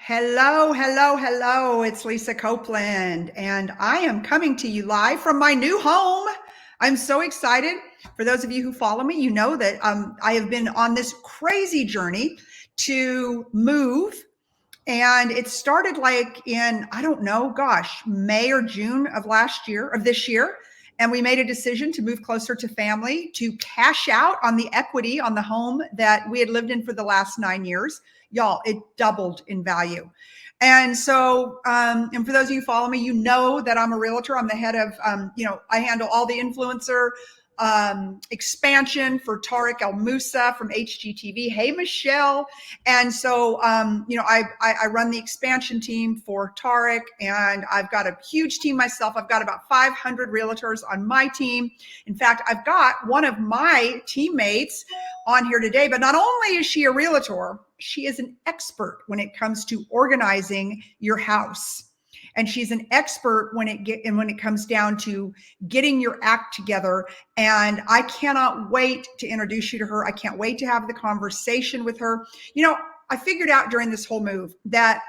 Hello, hello, hello. It's Lisa Copeland, and I am coming to you live from my new home. I'm so excited. For those of you who follow me, you know that I have been on this crazy journey to move. And it started like in, I don't know, gosh, May or June of this year. And we made a decision to move closer to family, to cash out on the equity on the home that we had lived in for the last 9 years. Y'all, it doubled in value. And so, and for those of you who follow me, you know that I'm a realtor. I'm the head of, I handle all the influencer expansion for Tariq El Moussa from HGTV. Hey, Michelle. And so, I run the expansion team for Tariq, and I've got a huge team myself. I've got about 500 realtors on my team. In fact, I've got one of my teammates on here today, but not only is she a realtor, she is an expert when it comes to organizing your house. And she's an expert when it comes down to getting your act together. And I cannot wait to introduce you to her. I can't wait to have the conversation with her. I figured out during this whole move that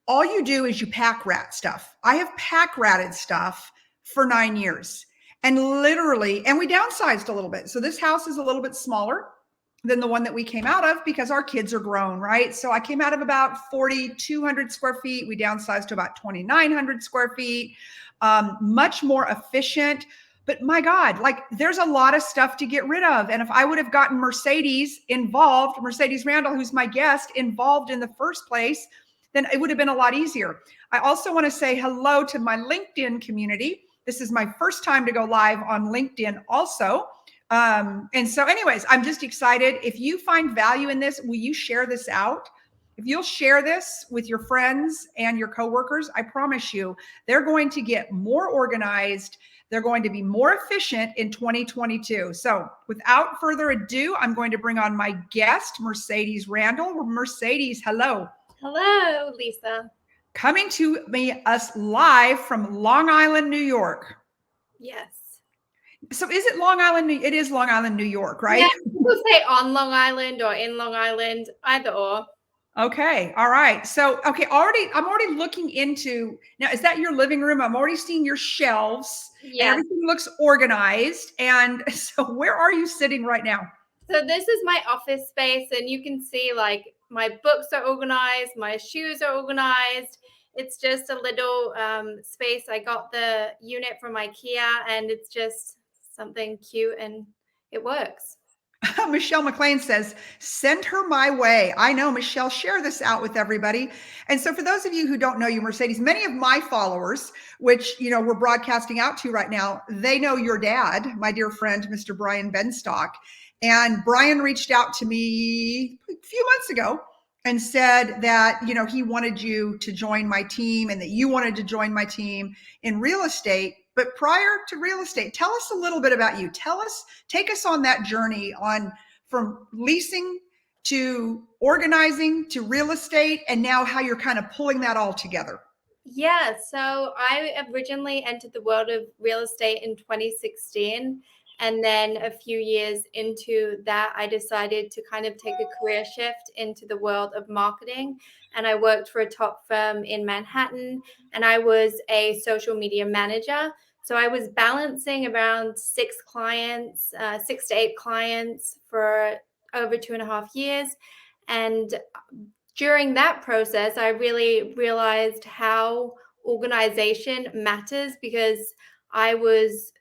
all you do is you pack rat stuff. I have pack ratted stuff for 9 years, and literally, and we downsized a little bit. So this house is a little bit smaller than the one that we came out of because our kids are grown, right? So I came out of about 4,200 square feet. We downsized to about 2,900 square feet, much more efficient. But my God, like there's a lot of stuff to get rid of. And if I would have gotten Mercedes Randall, who's my guest, involved in the first place, then it would have been a lot easier. I also want to say hello to my LinkedIn community. This is my first time to go live on LinkedIn also. And so anyways, I'm just excited. If you find value in this, will you share this out? If you'll share this with your friends and your coworkers, I promise you, they're going to get more organized. They're going to be more efficient in 2022. So without further ado, I'm going to bring on my guest, Mercedes Randall. Mercedes, hello. Hello, Lisa. Coming to us live from Long Island, New York. Yes. So is it Long Island? It is Long Island, New York, right? Yeah, people say on Long Island or in Long Island, either or. Okay. All right. So, okay. I'm already looking into now. Is that your living room? I'm already seeing your shelves and everything looks organized. And so where are you sitting right now? So this is my office space, and you can see like my books are organized, my shoes are organized. It's just a little space. I got the unit from IKEA, and it's just something cute, and it works. Michelle McLean says, send her my way. I know, Michelle, share this out with everybody. And so for those of you who don't know you, Mercedes, many of my followers, which, we're broadcasting out to right now, they know your dad, my dear friend, Mr. Brian Benstock. And Brian reached out to me a few months ago and said that, he wanted you to join my team and that you wanted to join my team in real estate. But prior to real estate, tell us a little bit about you. Take us on that journey from leasing to organizing to real estate, and now how you're kind of pulling that all together. Yeah, so I originally entered the world of real estate in 2016. And then a few years into that, I decided to kind of take a career shift into the world of marketing. And I worked for a top firm in Manhattan, and I was a social media manager. So I was balancing around 6 to 8 clients for over 2.5 years. And during that process, I really realized how organization matters, because I was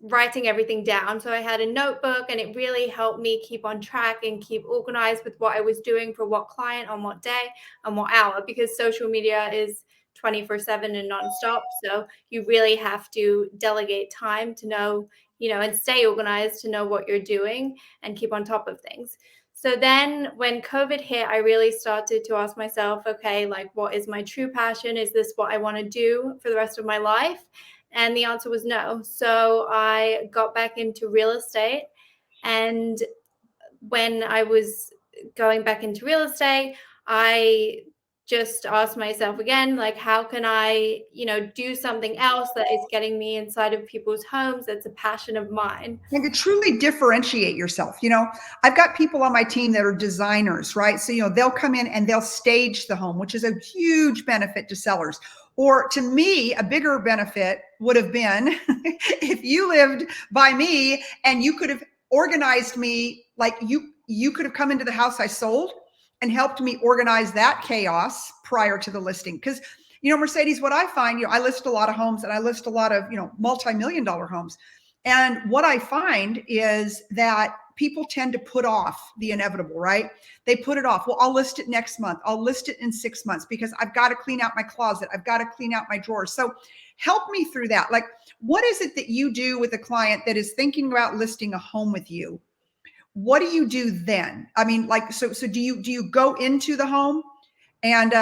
writing everything down. So I had a notebook, and it really helped me keep on track and keep organized with what I was doing for what client on what day and what hour, because social media is 24/7 and nonstop. So you really have to delegate time to know, and stay organized to know what you're doing and keep on top of things. So then when COVID hit, I really started to ask myself, okay, like, what is my true passion? Is this what I want to do for the rest of my life? And the answer was no. So I got back into real estate. And when I was going back into real estate, I just ask myself again, like, how can I, do something else that is getting me inside of people's homes? That's a passion of mine. And to truly differentiate yourself. I've got people on my team that are designers, right? So, they'll come in and they'll stage the home, which is a huge benefit to sellers. Or to me, a bigger benefit would have been if you lived by me and you could have organized me, like you could have come into the house I sold and helped me organize that chaos prior to the listing. Because, Mercedes, what I find, I list a lot of homes and I list a lot of, multi-million dollar homes. And what I find is that people tend to put off the inevitable, right? They put it off. Well, I'll list it next month. I'll list it in 6 months because I've got to clean out my closet. I've got to clean out my drawers. So help me through that. Like, what is it that you do with a client that is thinking about listing a home with you? What do you do then? I mean, like, so do you go into the home and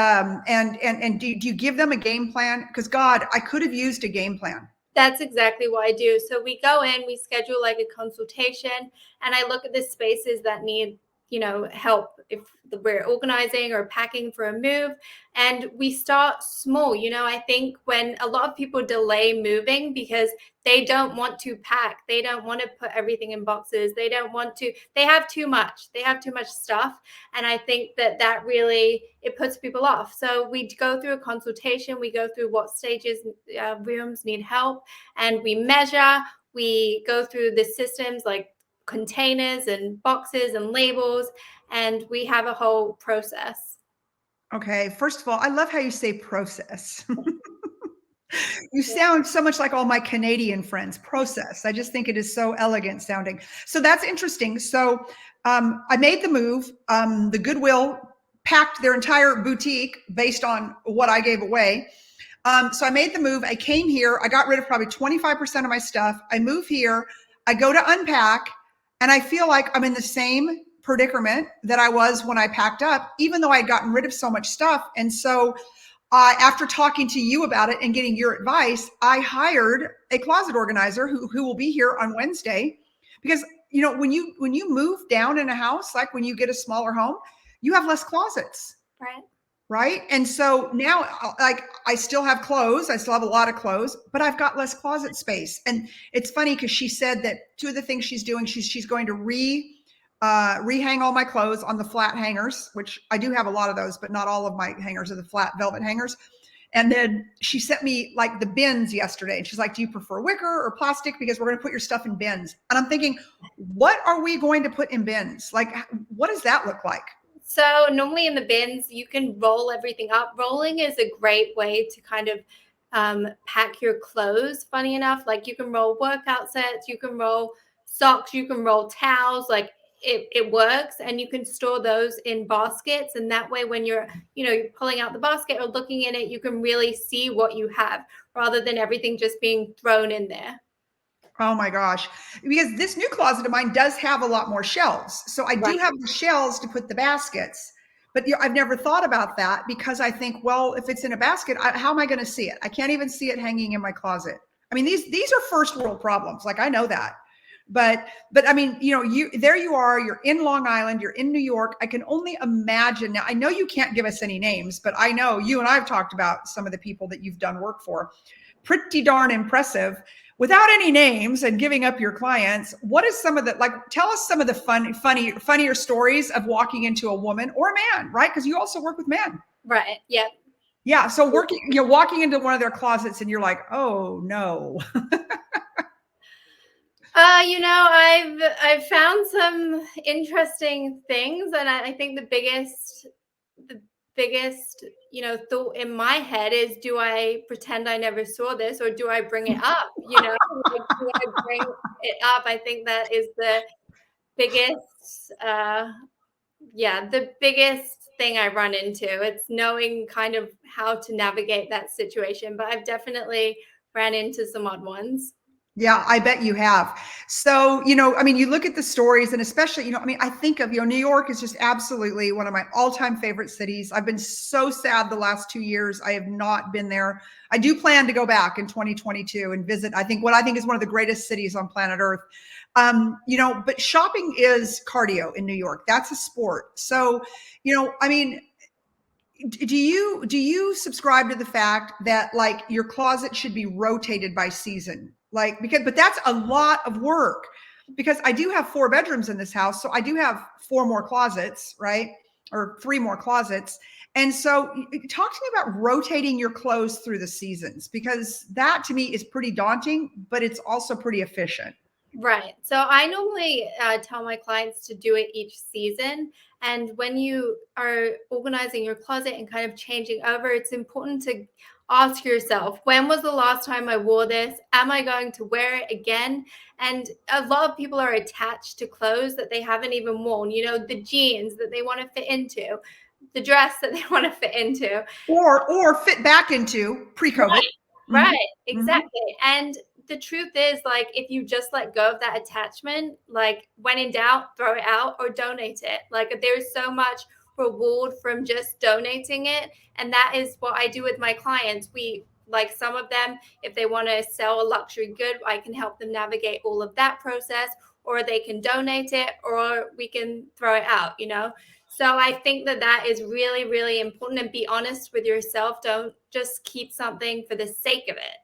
do you give them a game plan? Because God, I could have used a game plan. That's exactly what I do. So we go in, we schedule like a consultation, and I look at the spaces that need, help if we're organizing or packing for a move. And we start small. I think when a lot of people delay moving because they don't want to pack, they don't want to put everything in boxes, they have too much. They have too much stuff. And I think that really, it puts people off. So we go through a consultation, we go through what stages rooms need help, and we measure, we go through the systems like containers and boxes and labels, and we have a whole process. Okay, first of all, I love how you say process. You sound so much like all my Canadian friends. Process. I just think it is so elegant sounding. So that's interesting. So I made the move. The Goodwill packed their entire boutique based on what I gave away. So I made the move. I came here. I got rid of probably 25% of my stuff. I move here. I go to unpack, and I feel like I'm in the same predicament that I was when I packed up, even though I had gotten rid of so much stuff. And so after talking to you about it and getting your advice, I hired a closet organizer who will be here on Wednesday. Because when you move down in a house, like when you get a smaller home, you have less closets. Right. And so now, like, I still have clothes. I still have a lot of clothes, but I've got less closet space. And it's funny because she said that two of the things she's doing, she's going to rehang all my clothes on the flat hangers, which I do have a lot of those, but not all of my hangers are the flat velvet hangers. And then she sent me like the bins yesterday. And she's like, do you prefer wicker or plastic? Because we're going to put your stuff in bins. And I'm thinking, what are we going to put in bins? Like, what does that look like? So normally in the bins, you can roll everything up. Rolling is a great way to kind of pack your clothes. Funny enough, like you can roll workout sets, you can roll socks, you can roll towels, like it works, and you can store those in baskets. And that way, when you're pulling out the basket or looking in it, you can really see what you have rather than everything just being thrown in there. Oh my gosh. Because this new closet of mine does have a lot more shelves. So I do have the shelves to put the baskets, but I've never thought about that because I think, well, if it's in a basket, how am I going to see it? I can't even see it hanging in my closet. I mean, these are first world problems. Like, I know that. But I mean, there you are, you're in Long Island, you're in New York. I can only imagine. Now, I know you can't give us any names, but I know you and I've talked about some of the people that you've done work for. Pretty darn impressive. Without any names and giving up your clients, what is some of the, like, tell us some of the funnier stories of walking into a woman or a man, right? Because you also work with men. Right. Yep. Yeah. So walking into one of their closets and you're like, oh no. I've found some interesting things, and I think the biggest thought in my head is, do I pretend I never saw this, or do I bring it up? Like, do I bring it up? I think that is the biggest, the biggest thing I run into. It's knowing kind of how to navigate that situation, but I've definitely ran into some odd ones. Yeah, I bet you have. So, I mean, you look at the stories, and especially, I mean, I think of, New York is just absolutely one of my all-time favorite cities. I've been so sad the last 2 years. I have not been there. I do plan to go back in 2022 and visit, what I think is one of the greatest cities on planet Earth. But shopping is cardio in New York. That's a sport. So, I mean, do you subscribe to the fact that like your closet should be rotated by season? Like, but that's a lot of work, because I do have 4 bedrooms in this house, so I do have 4 more closets, right? Or 3 more closets. And so talk to me about rotating your clothes through the seasons, because that to me is pretty daunting, but it's also pretty efficient. Right. So I normally tell my clients to do it each season. And when you are organizing your closet and kind of changing over, it's important to ask yourself, when was the last time I wore this? Am I going to wear it again? And a lot of people are attached to clothes that they haven't even worn, the jeans that they want to fit into, the dress that they want to fit into. Or fit back into pre-COVID. Right. Mhm. Right, Mhm. exactly. And the truth is, like, if you just let go of that attachment, like, when in doubt, throw it out or donate it. Like, there's so much reward from just donating it. And that is what I do with my clients. Like, some of them, if they want to sell a luxury good, I can help them navigate all of that process, or they can donate it, or we can throw it out. So I think that is really, really important, and be honest with yourself. Don't just keep something for the sake of it.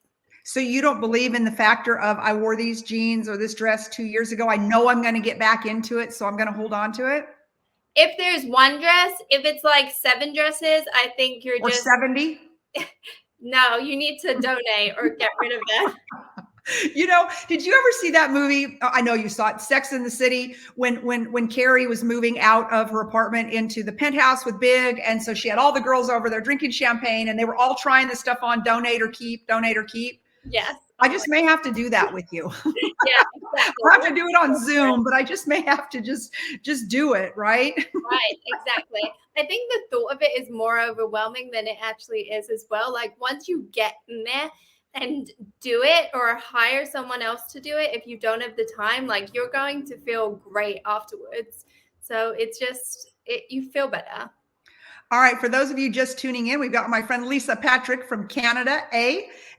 So you don't believe in the factor of, I wore these jeans or this dress 2 years ago, I know I'm going to get back into it, so I'm going to hold on to it? If there's one dress, if it's like 7 dresses, I think you're Or just 70? no, you need to donate or get rid of them. Did you ever see that movie? I know you saw it, Sex in the City, when Carrie was moving out of her apartment into the penthouse with Big, and so she had all the girls over there drinking champagne, and they were all trying this stuff on, donate or keep, donate or keep. Yes. I Oh just my may have to do that with you. yeah, exactly. I'll have to do it on Zoom, but I just may have to just do it, right? Right, exactly. I think the thought of it is more overwhelming than it actually is as well. Like, once you get in there and do it, or hire someone else to do it, if you don't have the time, like, you're going to feel great afterwards. So it's just you feel better. All right, for those of you just tuning in, we've got my friend Lisa Patrick from Canada,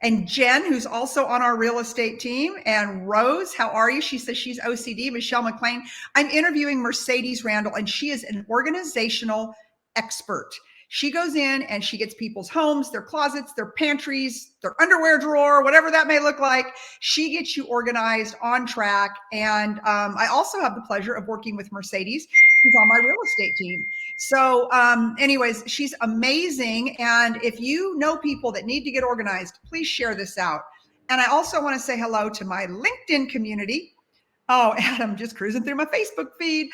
and Jen, who's also on our real estate team, and Rose, how are you? She says she's OCD. Michelle McLean. I'm interviewing Mercedes Randall, and she is an organizational expert. She goes in and she gets people's homes, their closets, their pantries, their underwear drawer, whatever that may look like. She gets you organized, on track. And I also have the pleasure of working with Mercedes, who's on my real estate team. So anyways, she's amazing. And if you know people that need to get organized, please share this out. And I also want to say hello to my LinkedIn community. Oh, Adam, just cruising through my Facebook feed.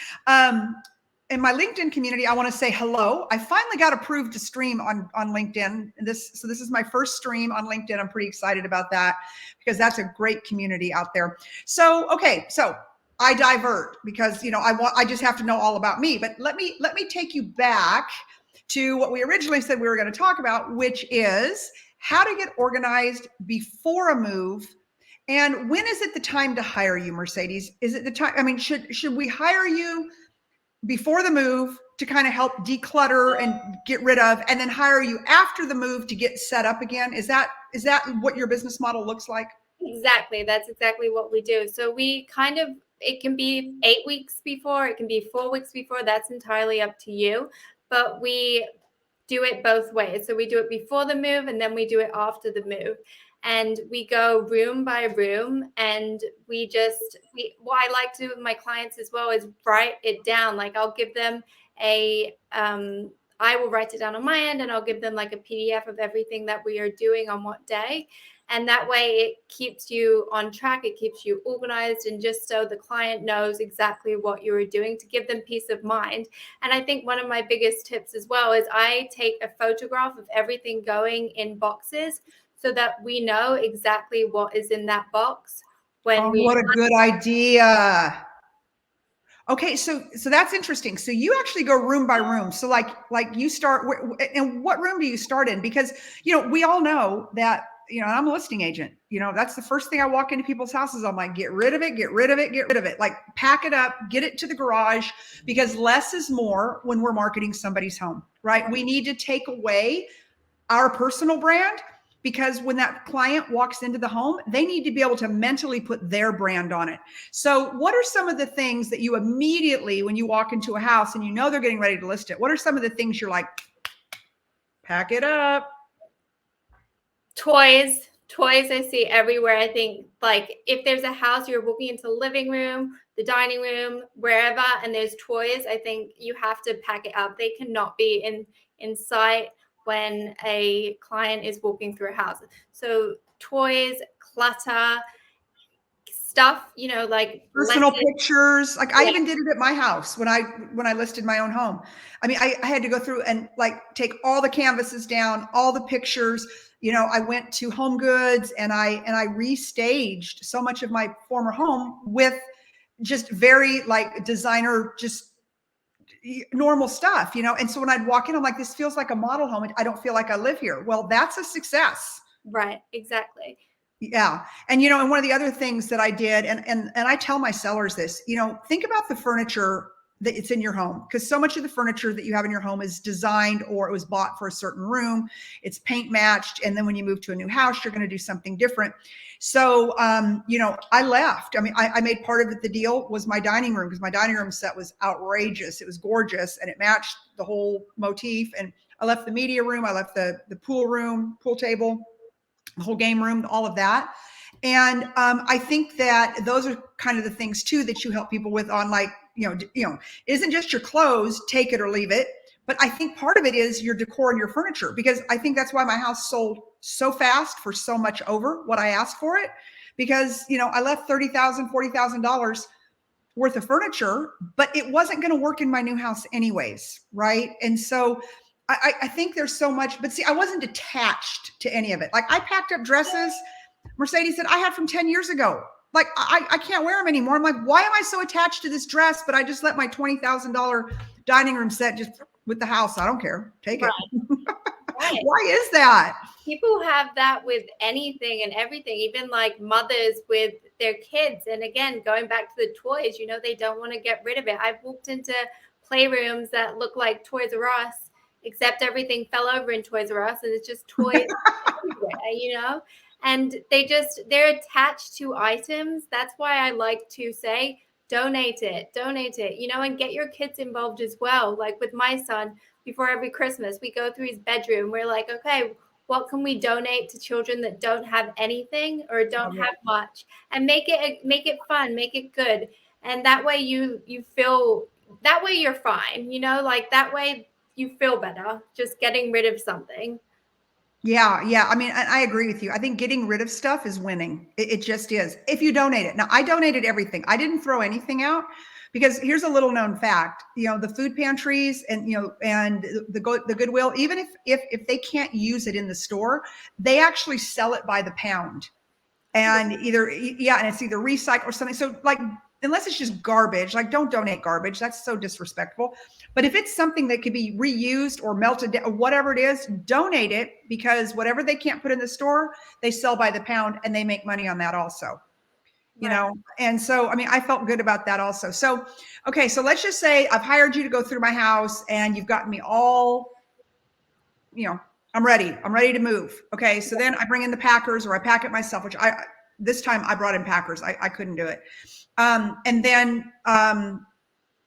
In my LinkedIn community, I want to say hello. I finally got approved to stream on LinkedIn. So this is my first stream on LinkedIn. I'm pretty excited about that, because that's a great community out there. So, okay. So I divert because, I just have to know all about me, but let me take you back to what we originally said we were going to talk about, which is how to get organized before a move. And when is it the time to hire you, Mercedes? Is it the time? I mean, should we hire you before the move to kind of help declutter and get rid of, and then hire you after the move to get set up again? Is that what your business model looks like? Exactly. That's exactly what we do. So it can be 8 weeks before, it can be 4 weeks before. That's entirely up to you. But we do it both ways. So we do it before the move, and then we do it after the move. And we go room by room, and what I like to do with my clients as well is write it down. Like, I'll give them I will write it down on my end, and I'll give them like a PDF of everything that we are doing on what day. And that way it keeps you on track. It keeps you organized. And just so the client knows exactly what you are doing, to give them peace of mind. And I think one of my biggest tips as well is I take a photograph of everything going in boxes, so that we know exactly what is in that box when What a good idea. Okay, so that's interesting. So you actually go room by room. So like you start, and what room do you start in? Because we all know that I'm a listing agent. That's the first thing I walk into people's houses. I'm like, get rid of it, get rid of it, get rid of it. Like, pack it up, get it to the garage, because less is more when we're marketing somebody's home, right? We need to take away our personal brand, because when that client walks into the home, they need to be able to mentally put their brand on it. So what are some of the things that you immediately, when you walk into a house and they're getting ready to list it, what are some of the things you're like, Pack it up. Toys I see everywhere. I think like if there's a house, you're walking into the living room, the dining room, wherever, and there's toys, I think you have to pack it up. They cannot be in sight when a client is walking through a house. So toys, clutter, stuff, like Personal letters. pictures. Like I Yeah, even did it at my house when I listed my own home. I mean, I had to go through and like take all the canvases down, all the pictures. I went to Home Goods and I restaged so much of my former home with just very like designer, just normal stuff. And so when I'd walk in, I'm like, this feels like a model home. I don't feel like I live here. Well, that's a success. right, exactly. Yeah. And one of the other things that I did, and I tell my sellers this, think about the furniture that it's in your home, because so much of the furniture that you have in your home is designed or it was bought for a certain room. It's paint matched. And then when you move to a new house, you're going to do something different. So, I left. I mean, I made part of it, the deal was my dining room, because my dining room set was outrageous. It was gorgeous and it matched the whole motif. And I left the media room. I left the pool room, pool table, the whole game room, all of that. And I think that those are kind of the things too that you help people with on, like, it isn't just your clothes, take it or leave it. But I think part of it is your decor and your furniture, because I think that's why my house sold so fast for so much over what I asked for it. Because, I left $30,000, $40,000 worth of furniture, but it wasn't going to work in my new house anyways. Right. And so I think there's so much, but see, I wasn't attached to any of it. Like I packed up dresses, Mercedes said, I had from 10 years ago. Like I can't wear them anymore. I'm like, why am I so attached to this dress? But I just let my $20,000 dining room set just with the house. I don't care. Take it. Right. Why is that? People have that with anything and everything, even like mothers with their kids. And again, going back to the toys, they don't want to get rid of it. I've walked into playrooms that look like Toys R Us, except everything fell over in Toys R Us and it's just toys everywhere. And they're attached to items. That's why I like to say, donate it, and get your kids involved as well. Like with my son, before every Christmas, we go through his bedroom. We're like, okay, what can we donate to children that don't have anything or don't have much, and make it fun, make it good. And that way you feel, that way you're fine, like that way you feel better just getting rid of something. Yeah, yeah. I mean, I agree with you. I think getting rid of stuff is winning. It just is. If you donate it. Now, I donated everything. I didn't throw anything out, because here's a little known fact. The food pantries and the Goodwill, even if they can't use it in the store, they actually sell it by the pound. And and it's either recycle or something. So like, unless it's just garbage, like don't donate garbage. That's so disrespectful. But if it's something that could be reused or melted down or whatever it is, donate it, because whatever they can't put in the store, they sell by the pound and they make money on that also. And so, I mean, I felt good about that also. So, okay. So let's just say I've hired you to go through my house and you've gotten me all, I'm ready to move. Okay. So then I bring in the packers or I pack it myself, which this time I brought in packers. I couldn't do it. And then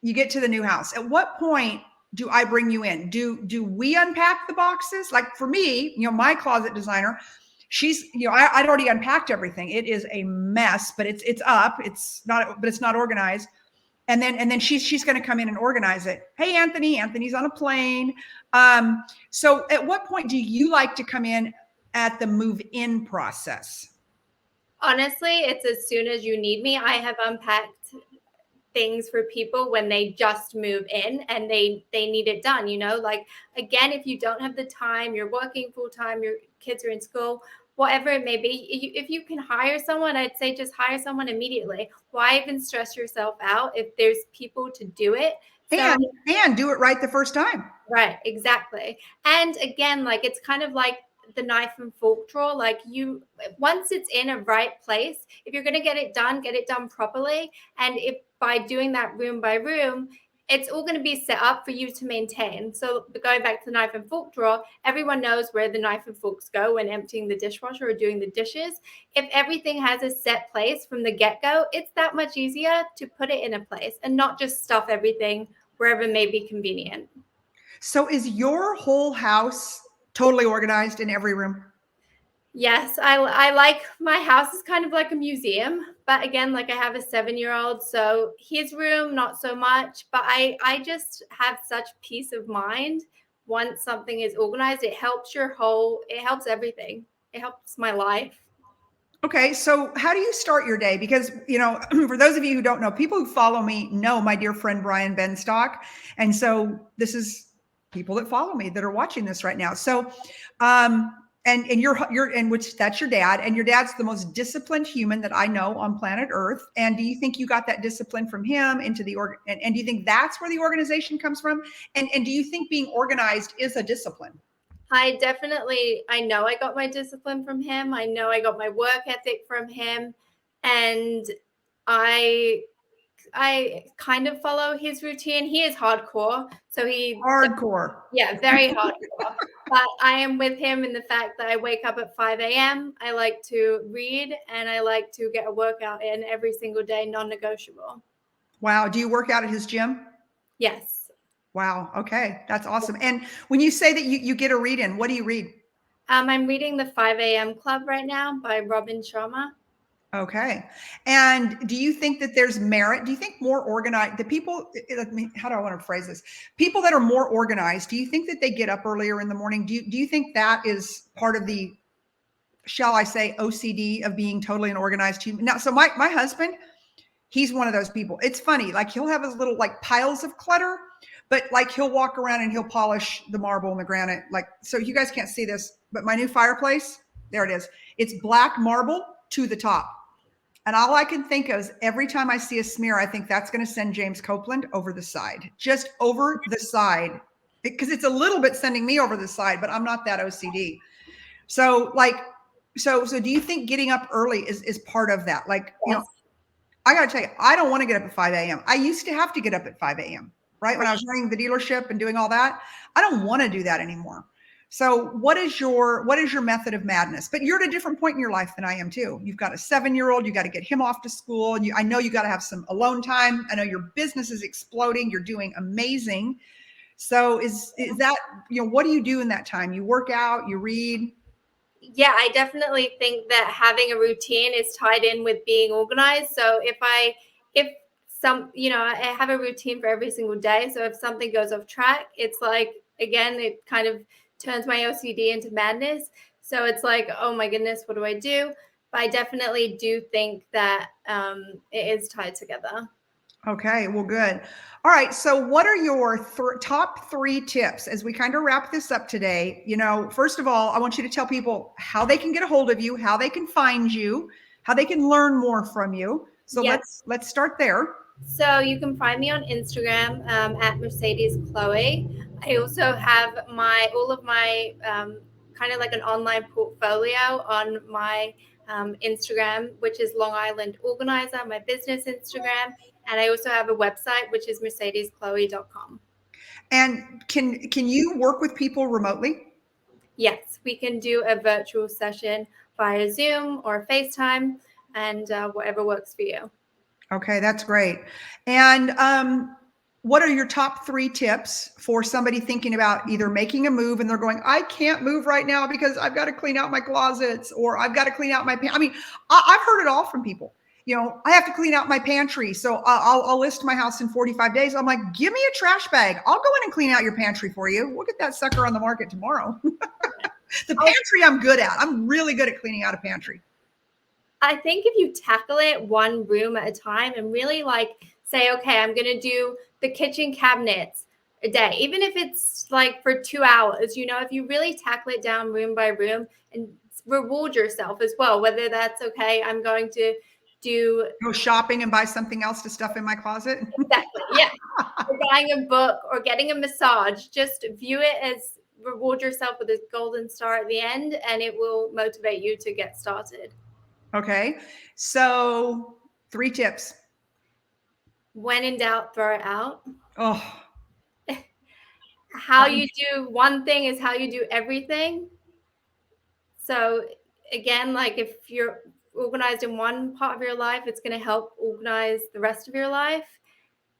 you get to the new house. At what point do I bring you in? Do we unpack the boxes? Like for me, my closet designer, she's, I'd already unpacked everything. It is a mess, but it's up. It's not organized. And then she's going to come in and organize it. Hey, Anthony's on a plane. So at what point do you like to come in at the move in process? Honestly, it's as soon as you need me. I have unpacked things for people when they just move in and they need it done. Like, again, if you don't have the time, you're working full time, your kids are in school, whatever it may be, if you can hire someone, I'd say just hire someone immediately. Why even stress yourself out if there's people to do it? And do it right the first time. Right, exactly. And again, like it's kind of like the knife and fork drawer. Like once it's in a right place, if you're going to get it done properly. And if by doing that room by room, it's all going to be set up for you to maintain. So going back to the knife and fork drawer, everyone knows where the knife and forks go when emptying the dishwasher or doing the dishes. If everything has a set place from the get-go, it's that much easier to put it in a place and not just stuff everything wherever may be convenient. So is your whole house Totally organized in every room. Yes, I like my house is kind of like a museum, but again, like I have a 7-year-old, so his room not so much, but I just have such peace of mind once something is organized. It helps everything. It helps my life. Okay, so how do you start your day? Because, for those of you who don't know, people who follow me know my dear friend Brian Benstock. And so this is people that follow me that are watching this right now. So, and and which that's your dad, and your dad's the most disciplined human that I know on planet Earth. And do you think you got that discipline from him into the and do you think that's where the organization comes from? And do you think being organized is a discipline? I know I got my discipline from him. I know I got my work ethic from him. And I I kind of follow his routine. He is hardcore, so Hardcore. yeah, very hardcore. But I am with him in the fact that I wake up at 5 a.m. I like to read and I like to get a workout in every single day, non-negotiable. Wow. Do you work out at his gym? Yes. Wow. Okay. That's awesome. And when you say that you get a read in, what do you read? I'm reading The 5 a.m. Club right now by Robin Sharma. Okay. And do you think that there's merit? Do you think more organized, the people, how do I want to phrase this? People that are more organized, do you think that they get up earlier in the morning? Do you think that is part of the, shall I say, OCD of being totally an organized human? Now, so my husband, he's one of those people. It's funny, like he'll have his little like piles of clutter, but like he'll walk around and he'll polish the marble and the granite. Like, so you guys can't see this, but my new fireplace, there it is. It's black marble to the top. And all I can think of is every time I see a smear, I think that's going to send James Copeland over the side, just over the side, because it's a little bit sending me over the side, but I'm not that OCD. So like, so do you think getting up early is part of that? Like, Yes. I got to tell you, I don't want to get up at 5 a.m. I used to have to get up at 5 a.m., right? When I was running the dealership and doing all that, I don't want to do that anymore. So what is your method of madness? But you're at a different point in your life than I am too. You've got a 7-year-old, you got to get him off to school. And I know you got to have some alone time. I know your business is exploding. You're doing amazing. So is that, what do you do in that time? You work out, you read. Yeah, I definitely think that having a routine is tied in with being organized. So if I have a routine for every single day. So if something goes off track, it's like, again, it kind of turns my OCD into madness. So it's like, oh my goodness, what do I do? But I definitely do think that it is tied together. Okay, well, good. All right. So, what are your top 3 tips as we kind of wrap this up today? First of all, I want you to tell people how they can get a hold of you, how they can find you, how they can learn more from you. So Yes. let's start there. So you can find me on Instagram at Mercedes Chloe. I also have all of my kind of like an online portfolio on my Instagram, which is Long Island Organizer, my business Instagram. And I also have a website, which is mercedeschloe.com. And can you work with people remotely? Yes, we can do a virtual session via Zoom or FaceTime and whatever works for you. Okay, that's great. And what are your top 3 tips for somebody thinking about either making a move and they're going, I can't move right now because I've got to clean out my closets or I've got to clean out my I mean, I've heard it all from people. I have to clean out my pantry. So I'll list my house in 45 days. I'm like, give me a trash bag. I'll go in and clean out your pantry for you. We'll get that sucker on the market tomorrow. The pantry I'm good at. I'm really good at cleaning out a pantry. I think if you tackle it one room at a time and really say, okay, I'm going to do the kitchen cabinets a day, even if it's like for 2 hours, if you really tackle it down room by room and reward yourself as well, whether that's okay, I'm going to go shopping and buy something else to stuff in my closet. Exactly. Yeah. Or buying a book or getting a massage, just view it as reward yourself with a golden star at the end, and it will motivate you to get started. Okay. So 3 tips. When in doubt, throw it out. Oh, How you do one thing is how you do everything. So again, like if you're organized in one part of your life, it's going to help organize the rest of your life.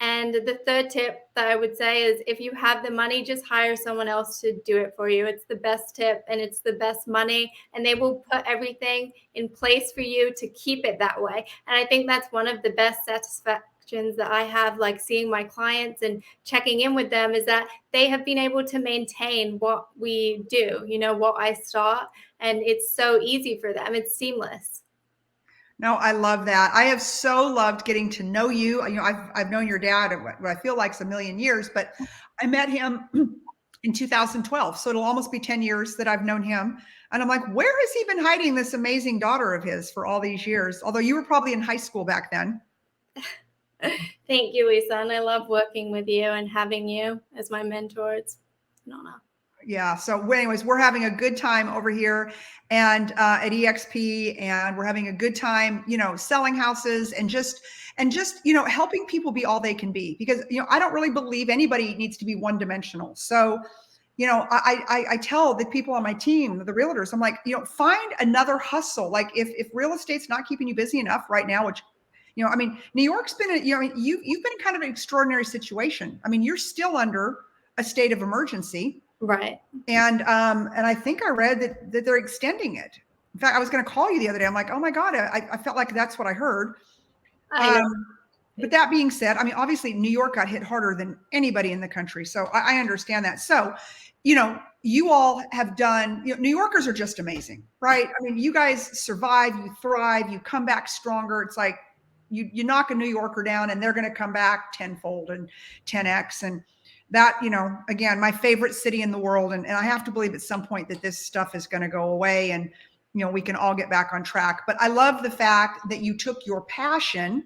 And the third tip that I would say is if you have the money, just hire someone else to do it for you. It's the best tip and it's the best money, and they will put everything in place for you to keep it that way. And I think that's one of the best satisfactions that I have, like seeing my clients and checking in with them, is that they have been able to maintain what we do, what I start. And it's so easy for them. It's seamless. No, I love that. I have so loved getting to know you. I've known your dad what I feel like it's a million years, but I met him in 2012. So it'll almost be 10 years that I've known him. And I'm like, where has he been hiding this amazing daughter of his for all these years? Although you were probably in high school back then. Thank you, Lisa. And I love working with you and having you as my mentor. It's an honor. Yeah. So anyways, we're having a good time over here and at EXP, and we're having a good time, selling houses and just, helping people be all they can be, because, I don't really believe anybody needs to be one dimensional. So, I tell the people on my team, the realtors, I'm like, find another hustle. Like if real estate's not keeping you busy enough right now, which, New York's been, you've been kind of an extraordinary situation. I mean, you're still under a state of emergency. Right. And I think I read that they're extending it. In fact, I was going to call you the other day. I'm like, oh my God, I felt like that's what I heard. But that being said, I mean, obviously New York got hit harder than anybody in the country. So I understand that. So, you all have done, New Yorkers are just amazing, right? I mean, you guys survive, you thrive, you come back stronger. It's like you knock a New Yorker down and they're going to come back tenfold and 10X. And that, again, my favorite city in the world. And I have to believe at some point that this stuff is going to go away and, we can all get back on track. But I love the fact that you took your passion,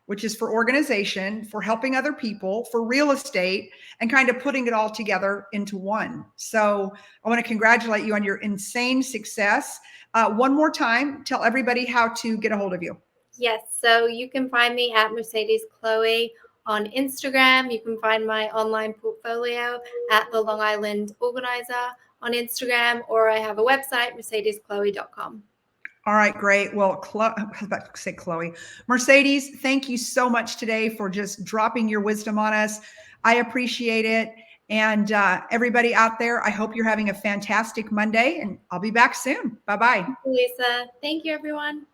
which is for organization, for helping other people, for real estate, and kind of putting it all together into one. So I want to congratulate you on your insane success. One more time, tell everybody how to get a hold of you. Yes. So you can find me at Mercedes Chloe on Instagram. You can find my online portfolio at the Long Island Organizer on Instagram, or I have a website, mercedeschloe.com. All right, great. Well, I was about to say Chloe. Mercedes, thank you so much today for just dropping your wisdom on us. I appreciate it. And everybody out there, I hope you're having a fantastic Monday, and I'll be back soon. Bye-bye. Lisa. Thank you, everyone.